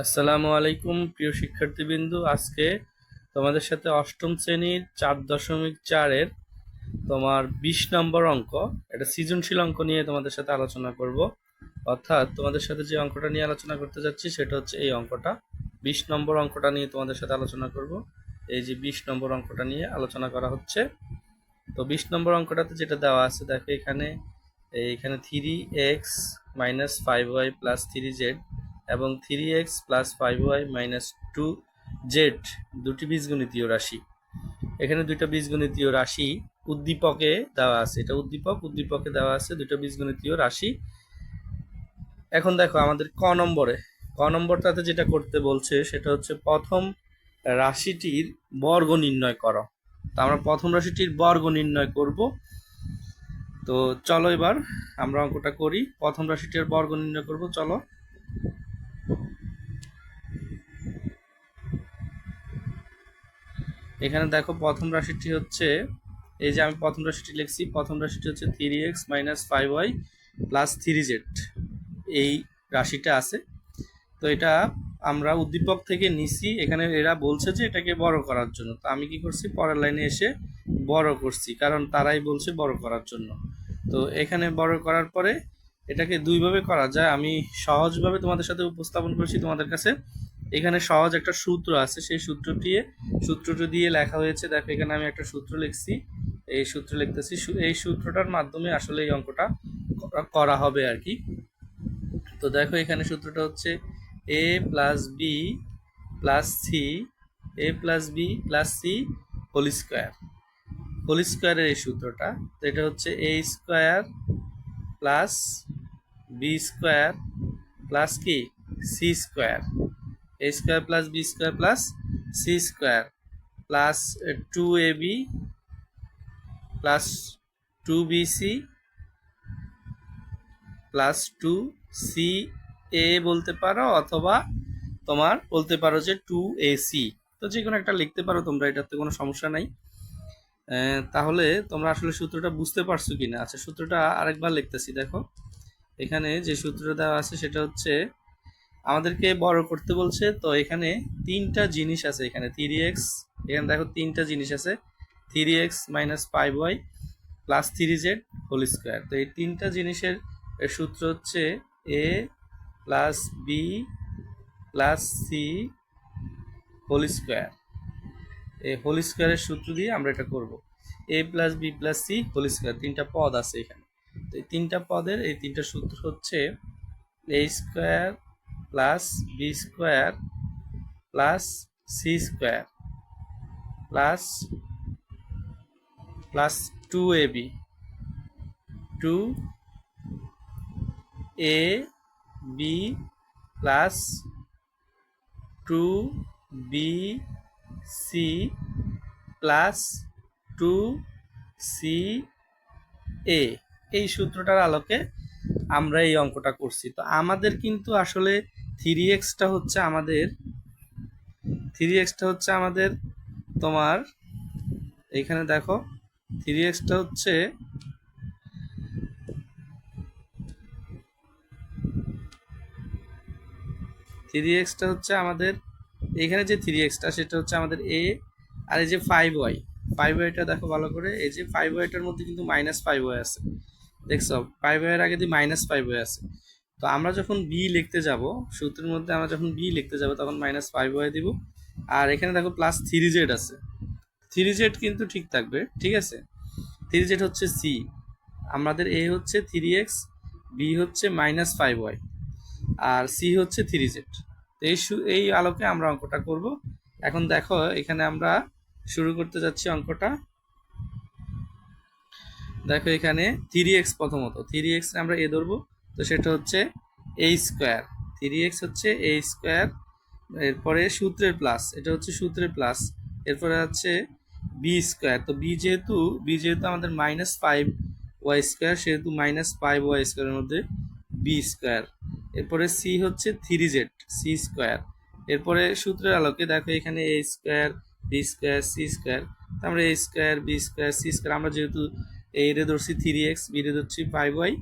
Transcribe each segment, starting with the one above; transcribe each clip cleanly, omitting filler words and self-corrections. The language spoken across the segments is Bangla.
আসসালামু আলাইকুম প্রিয় শিক্ষার্থীবৃন্দু। আজকে তোমাদের সাথে অষ্টম শ্রেণীর 4.4-এর তোমার 20 নম্বর অঙ্ক, এটা সৃজনশীল অঙ্ক নিয়ে তোমাদের সাথে আলোচনা করব। অর্থাৎ তোমাদের সাথে যে অঙ্কটা নিয়ে আলোচনা করতে যাচ্ছি সেটা হচ্ছে এই অঙ্কটা। 20 নম্বর অঙ্কটা নিয়ে তোমাদের সাথে আলোচনা করব। এই যে 20 নম্বর অঙ্কটা নিয়ে আলোচনা করা হচ্ছে। তো 20 নম্বর অঙ্কটাতে যেটা দেওয়া আছে দেখো, এইখানে 3x - 5y + 3z এবং 3x + 5y - 2z দুটি বীজগণিতীয় রাশি। এখানে দুইটা বীজগণিতীয় রাশি উদ্দীপকে দেওয়া আছে, এটা উদ্দীপকে দেওয়া আছে দুটো বীজগণিতীয় রাশি। এখন দেখো আমাদের ক নম্বরটাতে যেটা করতে বলছে সেটা হচ্ছে প্রথম রাশিটির বর্গ নির্ণয় করো। তো আমরা প্রথম রাশিটির বর্গ নির্ণয় করব। তো চলো এবার আমরা অঙ্কটা করি। প্রথম রাশিটির বর্গ নির্ণয় করব, চলো। এখানে দেখো প্রথম রাশিটি হচ্ছে, এই যে আমি প্রথম রাশিটি লিখছি, প্রথম রাশিটি হচ্ছে 3x - 5y + 3z, এই রাশিটা আছে। তো এটা আমরা উদ্দীপক থেকে নিছি, এখানে এরা বলছে যে এটাকে বড় করার জন্য। তো আমি কি করছি, পরের লাইনে এসে বড় করছি, কারণ তারাই বলছে বড় করার জন্য। তো এখানে বড় করার পরে এটাকে দুইভাবে করা যায়, আমি সহজভাবে তোমাদের সাথে উপস্থাপন করছি তোমাদের কাছে। এখানে সহজ একটা সূত্র আছে, সেই সূত্রটি দিয়ে লেখা হয়েছে। দেখো এখানে আমি একটা সূত্র লিখছি, এই সূত্র লিখতেছি। এই সূত্রটার মাধ্যমে আসলে এই অঙ্কটা করা হবে আর কি। তো দেখো এখানে সূত্রটা হচ্ছে a + b + c, a + b + c whole স্কোয়ারের এই সূত্রটা। তো এটা হচ্ছে a² + b² + কি c², a² + b² + c² plus 2ab plus 2bc plus 2ca বলতে পারো, অথবা তোমার বলতে পারো যে 2ac। তো যে কোনো একটা লিখতে পারো তোমরা, এটাতে কোনো সমস্যা নাই। তাহলে তোমরা আসলে সূত্রটা বুঝতে পারছো কিনা। আচ্ছা, সূত্রটা আরেকবার লিখতেছি। দেখো এখানে যে সূত্রটা দেওয়া আছে সেটা হচ্ছে আমাদেরকে বড় করতে বলছে। তো এখানে তিনটা জিনিস আছে, এখানে 3x, এখানে দেখো তিনটা জিনিস আছে, 3x - 5y + 3z whole square. তো এই তিনটা জিনিসের সূত্র হচ্ছে a + b + c whole square. এই হোল স্কোয়ারের সূত্র দিয়ে আমরা এটা করব। a + b + c whole square, তিনটা পদ আছে এখানে। তো এই তিনটা পদের এই তিনটা সূত্র হচ্ছে a² + b² + c² plus 2ab, 2ab plus 2bc plus 2ca, এই সূত্রটার আলোকে আমরা এই অঙ্কটা করছি। তো আমাদের কিন্তু আসলে 3xটা হচ্ছে আমাদের তোমার, এইখানে দেখো 3xটা হচ্ছে 3xটা হচ্ছে আমাদের, এখানে যে 3xটা সেটা হচ্ছে আমাদের a, আর এই যে 5y টা দেখো ভালো করে, এই যে 5yটার মধ্যে কিন্তু -5y আছে, দেখছো 5y এর আগে দিয়ে -5y আছে। তো আমরা যখন b লিখতে যাব, সূত্রের মধ্যে আমরা যখন b লিখতে যাব তখন -5y দিব। আর এখানে দেখো প্লাস 3z আছে, 3z কিন্তু ঠিক থাকবে, ঠিক আছে। 3z হচ্ছে c, আমাদের a হচ্ছে 3x, b হচ্ছে -5y, আর সি হচ্ছে 3z। এই আলোকে আমরা অঙ্কটা করব। এখন দেখো এখানে আমরা শুরু করতে যাচ্ছি অঙ্কটা। দেখো এখানে 3x, প্রথমত 3x আমরা এ ধরবো, তো সেটা হচ্ছে a², 3x হচ্ছে a², এরপরে সূত্রের প্লাস, এটা হচ্ছে সূত্রের প্লাস, এরপরে হচ্ছে b²। তো বি যেহেতু আমাদের -5y², সেহেতু -5y² এর মধ্যে b²। এরপরে সি হচ্ছে 3z, c²। এরপরে সূত্রের আলোকে দেখো এখানে a², b² c², আমরা a², b², c², আমরা যেহেতু a রে ধরছি 3x, b রে ধরছি 5y,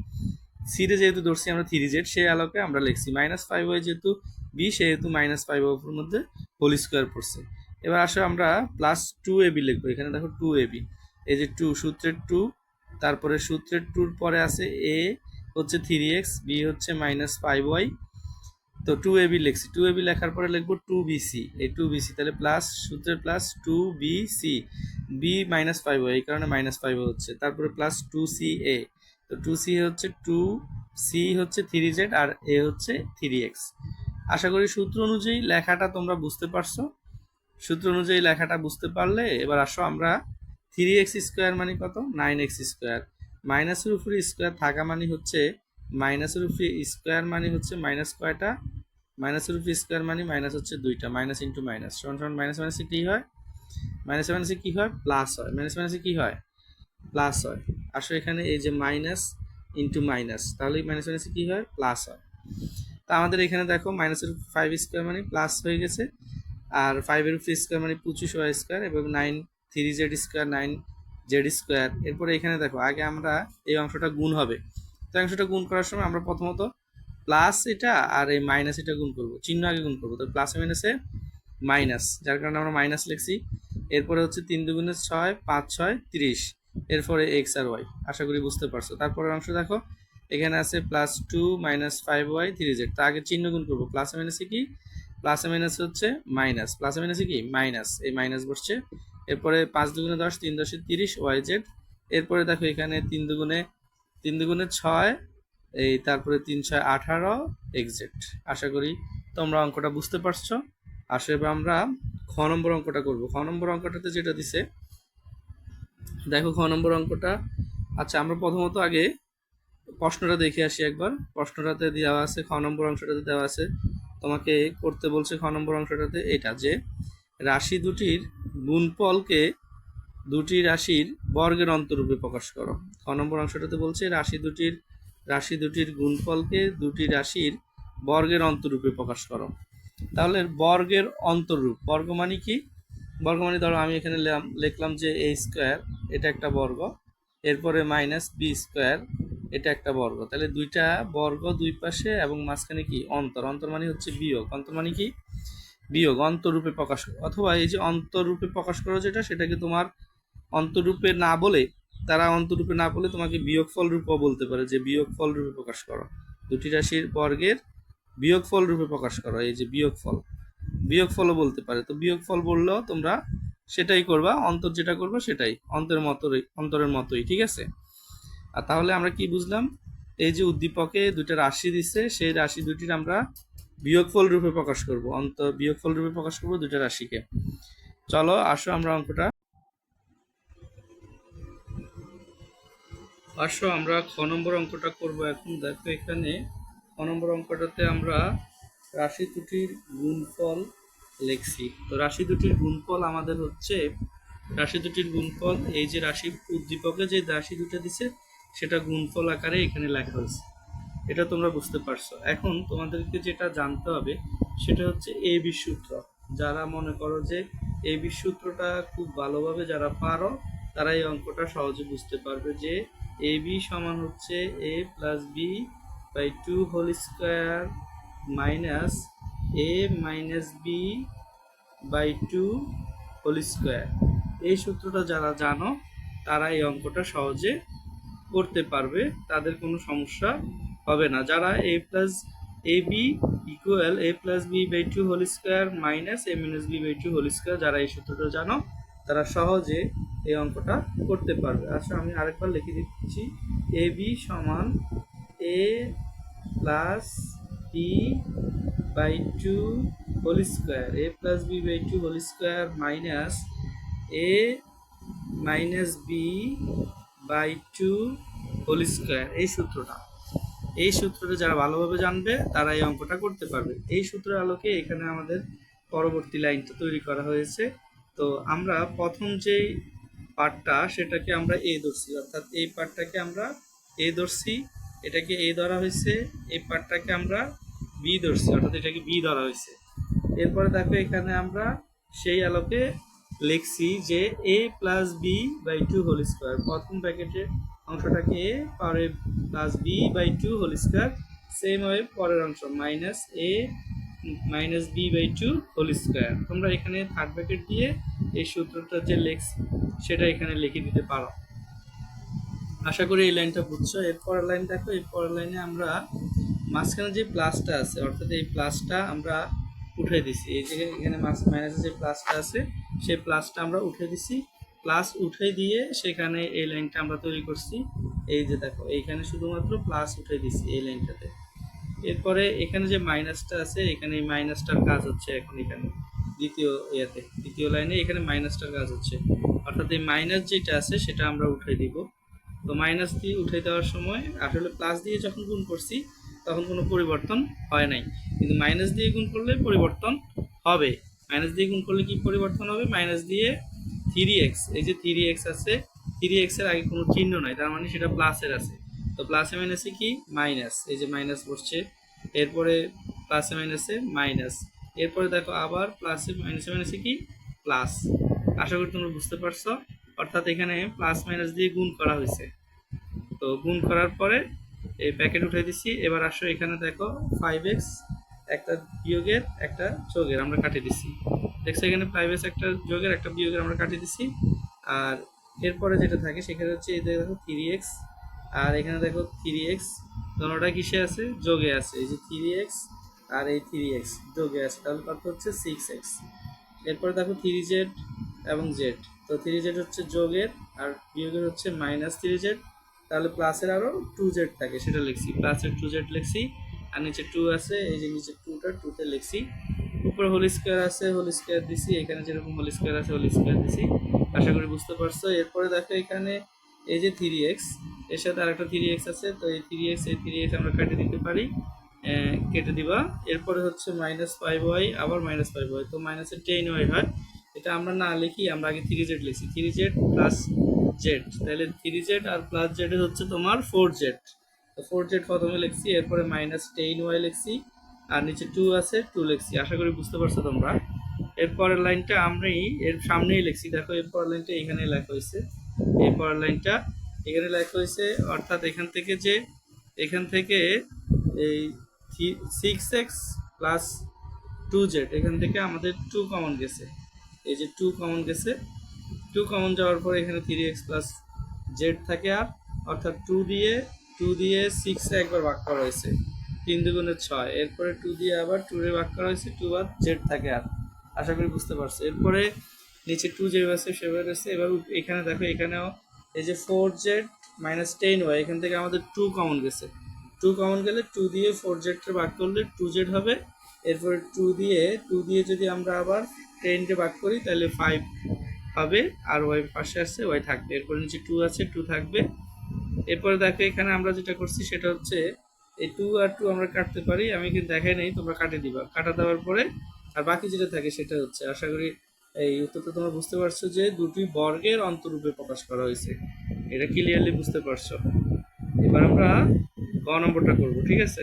সিতে যেহেতু ধরছি আমরা 3z, সেই আলোকে আমরা লিখছি -5y, যেহেতু বি সেহেতু -5y এর মধ্যে হোল স্কোয়ার পড়ছে। এবার আসো আমরা +2ab লিখবো। এখানে দেখো 2ab, এই যে 2 সূত্রের 2, তারপরে সূত্রের 2 পরে আছে a হচ্ছে 3x, b হচ্ছে -5y, তো 2ab লিখছি। 2ab লেখার পরে লিখবো 2bc, এই 2bc তাহলে প্লাস সূত্রের প্লাস 2bc, b -5y এই কারণে -5 হচ্ছে, তারপরে প্লাস 2ca, তো 2c হচ্ছে 2c হচ্ছে 3z আর a হচ্ছে 3x। আশা করি সূত্র অনুযায়ী লেখাটা তোমরা বুঝতে পারছো। সূত্র অনুযায়ী লেখাটা বুঝতে পারলে এবার আসো আমরা 3x স্কোয়ার মানে কত, 9x স্কোয়ার, মাইনাসের উপরে স্কোয়ার থাকা মানে হচ্ছে মাইনাসের উপরে স্কোয়ার মানে হচ্ছে মাইনাস কয়টা, মাইনাসের উপরে স্কোয়ার মানে মাইনাস হচ্ছে 2টা, মাইনাস ইন্টু মাইনাস সমান সমান মাইনাস মাইনাসে কি হয়, মাইনাস মাইনাসে কি হয়, প্লাস হয়, মাইনাস মাইনাসে কি হয়, প্লাস হয়। আসলে এখানে এই যে মাইনাস ইন্টু মাইনাস, তাহলে মাইনাস মাইনাসে কি হয়, প্লাস হয়। তা আমাদের এখানে দেখো মাইনাসের 5 স্কোয়ার মানে প্লাস হয়ে গেছে, আর 5-এর উপরে স্কোয়ার মানে 25y স্কোয়ার, এবং 3z স্কোয়ার 9z স্কোয়ার। এরপরে এখানে দেখো আগে আমরা এই অংশটা গুণ হবে, তো অংশটা গুণ করার সময় আমরা প্রথমত প্লাস এটা আর এই মাইনাস এটা গুণ করব, চিহ্ন আগে গুণ করবো, তো প্লাসে মাইনাসে মাইনাস, যার কারণে আমরা মাইনাস লিখছি। এরপরে হচ্ছে 3 দুগুণে 6, 5 6 30, এরপরে এক্স আর ওয়াই। আশা করি বুঝতে পারছো। তারপরের অংশ দেখো এখানে আছে +2 -5y 3z, তা আগে চিহ্ন গুণ করবো, প্লাসে মাইনাসে কি, প্লাসে মাইনাসে হচ্ছে মাইনাস, প্লাসে মাইনাসে কি মাইনাস, এই মাইনাস বসছে। এরপরে 5 দুগুণে 10, 3 10 30 yz। এরপরে দেখো এখানে 3 দুগুণে 6, এই তারপরে 3 6 18 এক্সেট। আশা করি তোমরা অঙ্কটা বুঝতে পারছো। আসলে আমরা খ নম্বর অঙ্কটা করব। খ নম্বর অঙ্কটাতে যেটা দিছে দেখো, খ নম্বর অঙ্কটা, আচ্ছা আমরা প্রথমত আগে প্রশ্নটা দেখে আসি একবার। প্রশ্নটাতে দেওয়া আছে, খ নম্বর অংশটাতে দেওয়া আছে, তোমাকে করতে বলছে খ নম্বর অংশটাতে এটা, যে রাশি দুটির গুণফলকে দুটি রাশির বর্গের অন্তরূপে প্রকাশ করো। খ নম্বর অংশটাতে বলছে রাশি দুটির গুণফলকে দুটি রাশির বর্গের অন্তরূপে প্রকাশ করো। তাহলে বর্গের অন্তরূপ, বর্গ মানে কি, বর্গ মানে ধরো আমি এখানে লিখলাম যে a স্কোয়ার, এটা একটা বর্গ, এরপরে -b স্কোয়ার, এটা একটা বর্গ, তাহলে দুইটা বর্গ দুই পাশে এবং মাঝখানে কি অন্তর, অন্তর মানে হচ্ছে বিয়োগ, অন্তর মানে কি বিয়োগ, অন্তরূপে প্রকাশ করো। অথবা এই যে অন্তরূপে প্রকাশ করো যেটা, সেটাকে তোমার অন্তরূপে না বলে, তারা অন্তরূপে না বলে তোমাকে বিয়োগফল রূপও বলতে পারে, যে বিয়োগফল রূপে প্রকাশ করো, দুটি রাশির বর্গের বিয়োগফল রূপে প্রকাশ করো, এই যে বিয়োগফল, বিয়োগফলও বলতে পারে। তো বিয়োগফল বললেও তোমরা সেটাই করবা, অন্তর যেটা করবা সেটাই অন্তরের মতোই, ঠিক আছে। আর তাহলে আমরা কি বুঝলাম, এই যে উদ্দীপকে দুটো রাশি দিচ্ছে, সেই রাশি দুটির আমরা বিয়োগফল রূপে প্রকাশ করব, বিয়োগফল রূপে প্রকাশ করব দুটো রাশিকে। চলো আসো আমরা অঙ্কটা, আসো আমরা খ নম্বর অঙ্কটা করব এখন। দেখো এখানে খ নম্বর অঙ্কটাতে আমরা রাশি দুটির গুণফল লিখছি। তো রাশি দুটির গুণফল আমাদের হচ্ছে, রাশি দুটির গুণফল, এই যে রাশি উদ্দীপকে যে রাশি দুটো দিছে সেটা গুণফল আকারে এখানে লেখা হয়েছে, এটা তোমরা বুঝতে পারছো। এখন তোমাদেরকে যেটা জানতে হবে সেটা হচ্ছে এ বি সূত্র। যারা মনে করো যে এ বি সূত্রটা খুব ভালোভাবে যারা পারো, তারা এই অঙ্কটা সহজে বুঝতে পারবে, যে এ বি সমান হচ্ছে a + b/2 whole square minus a - b/2 whole square. এই সূত্রটা যারা জানো তারা এই অঙ্কটা সহজে করতে পারবে, তাদের কোনো সমস্যা হবে না। যারা ab equal a + b/2 whole square minus a - b/2 whole square, যারা এই সূত্রটা জানো তারা সহজে এই অঙ্কটা করতে পারবে। আচ্ছা আমি আরেকবার লিখে দিচ্ছি, ab সমান a + b/2 whole square, a + b/2 whole square minus a - b/2 whole square. এই সূত্রটা যারা ভালোভাবে জানবে তারা এই অঙ্কটা করতে পারবে। এই সূত্রের আলোকে এখানে আমাদের পরবর্তী লাইনটা তৈরি করা হয়েছে। তো আমরা প্রথম যে পার্টটা সেটাকে আমরা এ ধরছি, অর্থাৎ এই পার্টটাকে আমরা এ ধরছি, এটাকে এ ধরা হয়েছে, এই পার্টটাকে আমরা বি ধরছি, অর্থাৎ এটাকে বি ধরা হয়েছে। এরপরে দেখো এখানে আমরা সেই আলোকে লিখছি যে a + b/2 হোল স্কোয়ার, প্রথম ব্র্যাকেটের অংশটাকে power a plus B by two whole square, same way পরের অংশ minus A minus B by two whole square. তোমরা এখানে থার্ড ব্র্যাকেট দিয়ে এই সূত্রটা যে লেখছি সেটা এখানে লিখে দিতে পারো। আশা করি এই লাইনটা বুঝছো। এরপরের লাইন দেখো, এই পরের লাইনে আমরা মাঝখানে যে প্লাসটা আছে অর্থাৎ এই প্লাসটা আমরা উঠে দিছি, এই যে এখানে মাইনাসে যে প্লাসটা আছে সেই প্লাসটা আমরা উঠে দিছি, প্লাস উঠে দিয়ে সেখানে এই লাইনটা আমরা তৈরি করছি। এই যে দেখো এইখানে শুধুমাত্র প্লাস উঠে দিছি এই লাইনটাতে। এরপরে এখানে যে মাইনাসটা আছে এখানে এই মাইনাসটার কাজ হচ্ছে এখন এখানে দ্বিতীয় লাইনে এখানে মাইনাসটার কাজ হচ্ছে, অর্থাৎ এই মাইনাস যেটা আছে সেটা আমরা উঠে দিব। তো মাইনাস দিয়ে উঠে দেওয়ার সময় আসলে প্লাস দিয়ে যখন গুণ করছি তখন কোনো পরিবর্তন হয় নাই, কিন্তু মাইনাস দিয়ে গুণ করলে পরিবর্তন হবে। মাইনাস দিয়ে গুণ করলে কি পরিবর্তন হবে? মাইনাস দিয়ে 3x, এই যে 3x আছে, 3x এর আগে কোনো চিহ্ন নাই, তার মানে সেটা প্লাসের আছে। তো প্লাসে মাইনাসে কি মাইনাস, এই যে মাইনাস বসছে, এরপরে প্লাসে মাইনাসে মাইনাস, এরপরে দেখো আবার প্লাসে মাইনাসে কি প্লাস। আশা করি তোমরা বুঝতে পারছো। অর্থাৎ এখানে প্লাস মাইনাস দিয়ে গুণ করা হয়েছে। তো গুণ করার পরে এই প্যাকেট উঠে দিছি। এবার আসো এখানে দেখো 5x একটা বিয়োগের একটা যোগের আমরা কাটিয়ে দিছি। দেখছো এখানে 5x একটা যোগের একটা বিয়োগের আমরা কাটিয়ে দিছি। আর এরপরে যেটা থাকে সেখানে হচ্ছে এই দেখো 3x, আর এখানে দেখো 3x দোনোটা কিসে আছে? যোগে আছে। এই যে 3x আর এই 3x যোগে আছে, তাহলে কত হচ্ছে 6x। এরপরে দেখো 3z এবং z, তো 3z হচ্ছে যোগের আর বিয়োগের হচ্ছে মাইনাস 3z, তাহলে প্লাসের আরও 2z থাকে সেটা লিখছি, প্লাসের 2z লিখছি। আর নিচে 2 আছে, এই যে নিচে 2টা 2তে লিখছি। উপরে হোল স্কোয়ার আছে, হোল স্কোয়ার দিছি, এখানে যেরকম হোল স্কোয়ার আছে হোল স্কোয়ার দিছি। আশা করি বুঝতে পারছো। এরপরে দেখো এখানে এই যে 3x এর সাথে আরেকটা 3x আছে, তো এই 3x আমরা কেটে দিতে পারি, কেটে দিবা। এরপরে হচ্ছে মাইনাস 5y আবার মাইনাস 5y, তো মাইনাসের 10y হয়। এটা আমরা না লিখি, আমরা আগে 3z লিখছি, 3z প্লাস জেড, তাহলে 3z আর প্লাস জেড হচ্ছে তোমার 4z। তো 4z প্রথমে লিখছি, এরপরে মাইনাস 10y লিখছি, আর নিচে 2 আছে 2 লিখছি। আশা করি বুঝতে পারছো তোমরা। এরপরের লাইনটা আমরাই এর সামনেই লিখছি, দেখো এরপরের লাইনটা এখানে লেখা হয়েছে, এরপরের লাইনটা এখানে লেখা হয়েছে। অর্থাৎ এখান থেকে এই 6x প্লাস 2z, এখান থেকে আমাদের 2 কমন গেছে, এই যে 2 কমন গেছে। 2 কমন যাওয়ার পর এখানে 3x প্লাস জেড থাকে, আর অর্থাৎ 2 দিয়ে 6 একবার ভাগ করা হয়েছে, 3 দুগুণে 6, এরপরে 2 দিয়ে আবার 2 এ ভাগ করা হয়েছে, 2 আর জেড থাকে। আর আশা করি বুঝতে পারছো। এরপরে নিচে 2 যে আছে সেভাবে রয়েছে। এবার এখানে দেখো এখানেও এই যে 4z মাইনাস 10y, এখান থেকে আমাদের 2 কমন গেছে, 2 কমন গেলে 2 দিয়ে 4z ভাগ করলে 2z হবে। এরপরে 2 দিয়ে যদি আমরা আবার 10 কে ভাগ করি তাহলে 5 হবে, আর ওয়াই পাশে আছে ওয়াই থাকবে। এরপর নিচে 2 আছে 2 থাকবে। এরপরে দেখো এখানে আমরা যেটা করছি সেটা হচ্ছে এই 2 আর 2 আমরা কাটতে পারি, আমি কিন্তু দেখাই নাই, তোমরা কাটে দিবা। কাটা দেওয়ার পরে আর বাকি যেটা থাকে সেটা হচ্ছে, আশা করি এই উত্তরটা তোমরা বুঝতে পারছো যে দুটি বর্গের অন্তরূপে প্রকাশ করা হয়েছে, এটা ক্লিয়ারলি বুঝতে পারছো। এবার আমরা গ নম্বরটা করব, ঠিক আছে।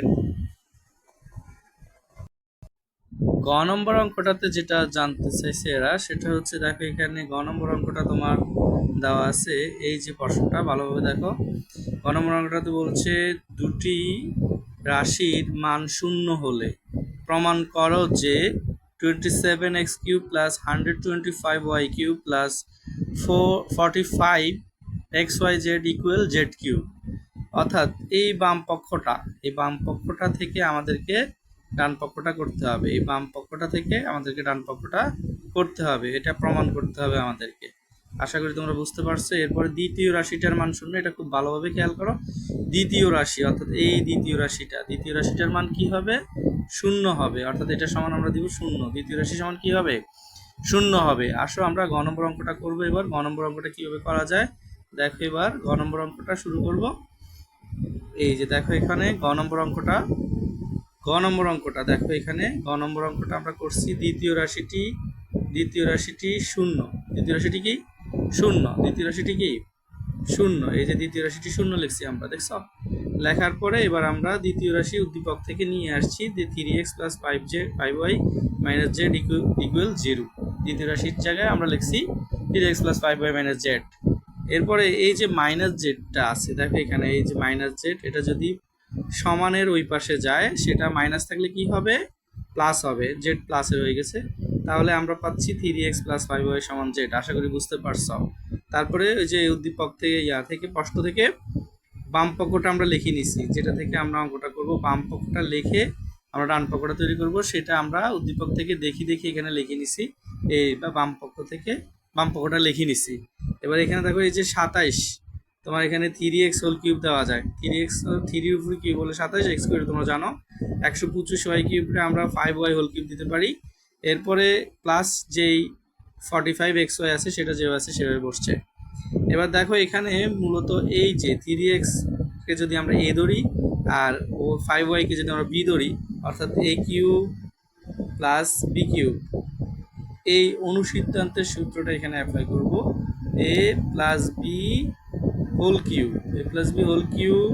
গ নম্বর অঙ্কটাতে যেটা জানতে চাইছে এরা সেটা হচ্ছে, দেখো এখানে গ নম্বর অঙ্কটা তোমার দেওয়া আছে, এই যে প্রশ্নটা ভালোভাবে দেখো। গ নম্বর অঙ্কটাতে বলছে দুটি রাশির মান শূন্য হলে প্রমাণ করো যে 27x³ plus 125y³ plus 45xyz equal z3। অর্থাৎ এই বাম পক্ষটা থেকে আমাদেরকে ডান পক্ষটা করতে হবে, এই বাম পক্ষটা থেকে আমাদেরকে ডান পক্ষটা করতে হবে, এটা প্রমাণ করতে হবে আমাদেরকে। আশা করি তোমরা বুঝতে পারছো। এরপরে দ্বিতীয় রাশিটার মান শূন্য, এটা খুব ভালোভাবে খেয়াল করো। দ্বিতীয় রাশি অর্থাৎ এই দ্বিতীয় রাশিটার মান কি হবে? শূন্য হবে, অর্থাৎ এটা সমান আমরা দিব শূন্য। দ্বিতীয় রাশি সমান কি হবে? শূন্য হবে। আসো আমরা গ নম্বর অঙ্কটা করবো। এবার গ নম্বর অঙ্কটা কিভাবে করা যায় দেখো। এবার গ নম্বর অঙ্কটা শুরু করব। এই যে দেখো এখানে গ নম্বর অঙ্কটা দেখো, এখানে গ নম্বর অঙ্কটা আমরা করছি। দ্বিতীয় রাশিটি শূন্য, দ্বিতীয় রাশিটি কি শূন্য, এই যে দ্বিতীয় রাশিটি শূন্য লিখছি আমরা, দেখছো। লেখার পরে এবার আমরা দ্বিতীয় রাশি উদ্দীপক থেকে নিয়ে আসছি যে 3x plus 5y minus Z equal 0। দ্বিতীয় রাশির জায়গায় আমরা লিখছি 3x plus 5y minus Z. এরপরে এই যে মাইনাস জেডটা আছে, দেখো এখানে এই যে মাইনাস জেড, এটা যদি সমানের ওই পাশে যায়, সেটা মাইনাস থাকলে কি হবে, প্লাস হবে, জেড প্লাসের হয়ে গেছে। তাহলে আমরা পাচ্ছি 3x প্লাস 5y সমান জেড। আশা করি বুঝতে পারছো। তারপরে ওই যে উদ্দীপক থেকে থেকে প্রশ্ন থেকে বাম পক্ষটা আমরা লিখে নিছি, যেটা থেকে আমরা অঙ্কটা করব, বাম পক্ষটা লিখে আমরা ডান পক্ষটা তৈরি করব, সেটা আমরা উদ্দীপক থেকে দেখি এখানে লিখে নিছি। এই বা বাম পক্ষ থেকে বাম পক্ষটা লিখে নিছি। এবার এখানে দেখো এই যে 27, তোমার এখানে 3x হোল কিউব দেওয়া যায়, 3x 3 উপরে কিউব হলে 27, এক্স করে তোমরা জানো 125y কিউবটা আমরা 5y হোল কিউব দিতে পারি। এরপরে প্লাস যেই 45xy আছে সেটা যেভাবে আছে সেভাবে বসছে। এবার দেখো এখানে মূলত এই যে 3x কে যদি আমরা a ধরি আর ও 5y কে যদি আমরা b ধরি, অর্থাৎ a cube plus b cube, এই অনুসিদ্ধান্তের সূত্রটা এখানে অ্যাপ্লাই করব। a plus B whole cube, a plus B whole cube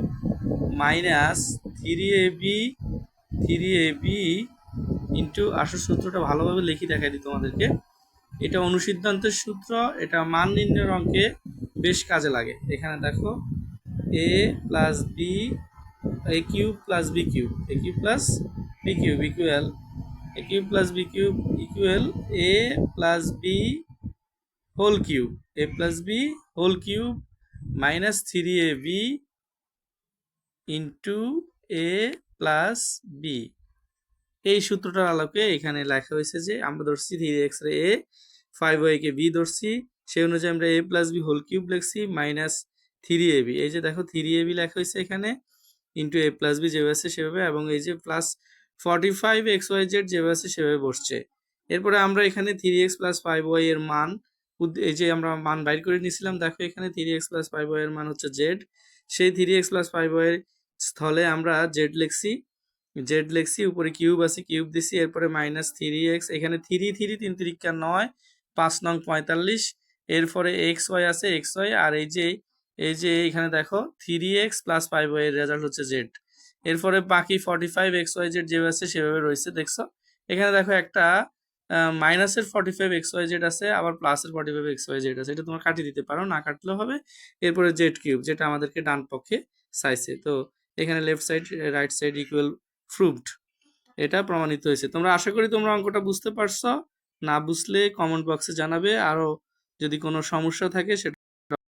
minus 3ab into, আসল সূত্রটা ভালোভাবে লিখে দেখাই দিই তোমাদেরকে। এটা অনুসিদ্ধান্তের সূত্র, এটা মান নির্ণয়ের অঙ্কে বেশ কাজে লাগে। এখানে দেখো a plus B, A cube plus B cube, A cube plus B cube equal, A cube plus B cube equal A plus B whole cube, A plus B whole cube minus 3ab into A plus B. এই সূত্রটার আলোকে এখানে লেখা হয়েছে যে আমরা ধরছি 3x রে a, 5y কে b ধরছি, সেই অনুযায়ী আমরা a plus B whole cube লিখছি মাইনাস 3ab। এই যে দেখো 3ab লেখা হয়েছে এখানে, ইন্টু a প্লাস বি যেভাবে আছে সেভাবে, এবং এই যে প্লাস 45xyz যেভাবে আছে সেভাবে বসছে। এরপরে আমরা এখানে 3x প্লাস 5y এর মান, এই যে আমরা মান বাইর করে নিয়েছিলাম, দেখো এখানে 3x প্লাস 5y এর মান হচ্ছে z, সেই 3x প্লাস 5y এর স্থলে আমরা z লিখছি, উপরে কিউব আছে কিউব দিছি, এরপরে মাইনাস 3x, এখানে 3 3 9, 5 নং 45, এরপরে xy আছে xy, আর এই যে এখানে দেখো 3x প্লাস 5y এর রেজাল্ট হচ্ছে z। এরপরে বাকি 45xyz যেভাবে আছে সেভাবে রয়েছে, দেখছো এখানে দেখো একটা মাইনাসের 45xyz আছে, আবার প্লাসের 45xyz আছে, এটা তোমরা কাটিয়ে দিতে পারো, না কাটলেও হবে। এরপরে জেড কিউব, যেটা আমাদেরকে ডান পক্ষে চাইছে, তো এখানে left side right side equal proved, এটা প্রমাণিত হয়েছে। তোমরা আশা করি তোমরা অঙ্কটা বুঝতে পারছো। না বুঝলে কমেন্ট বক্সে জানাবে, আরো যদি কোনো সমস্যা থাকে সেটা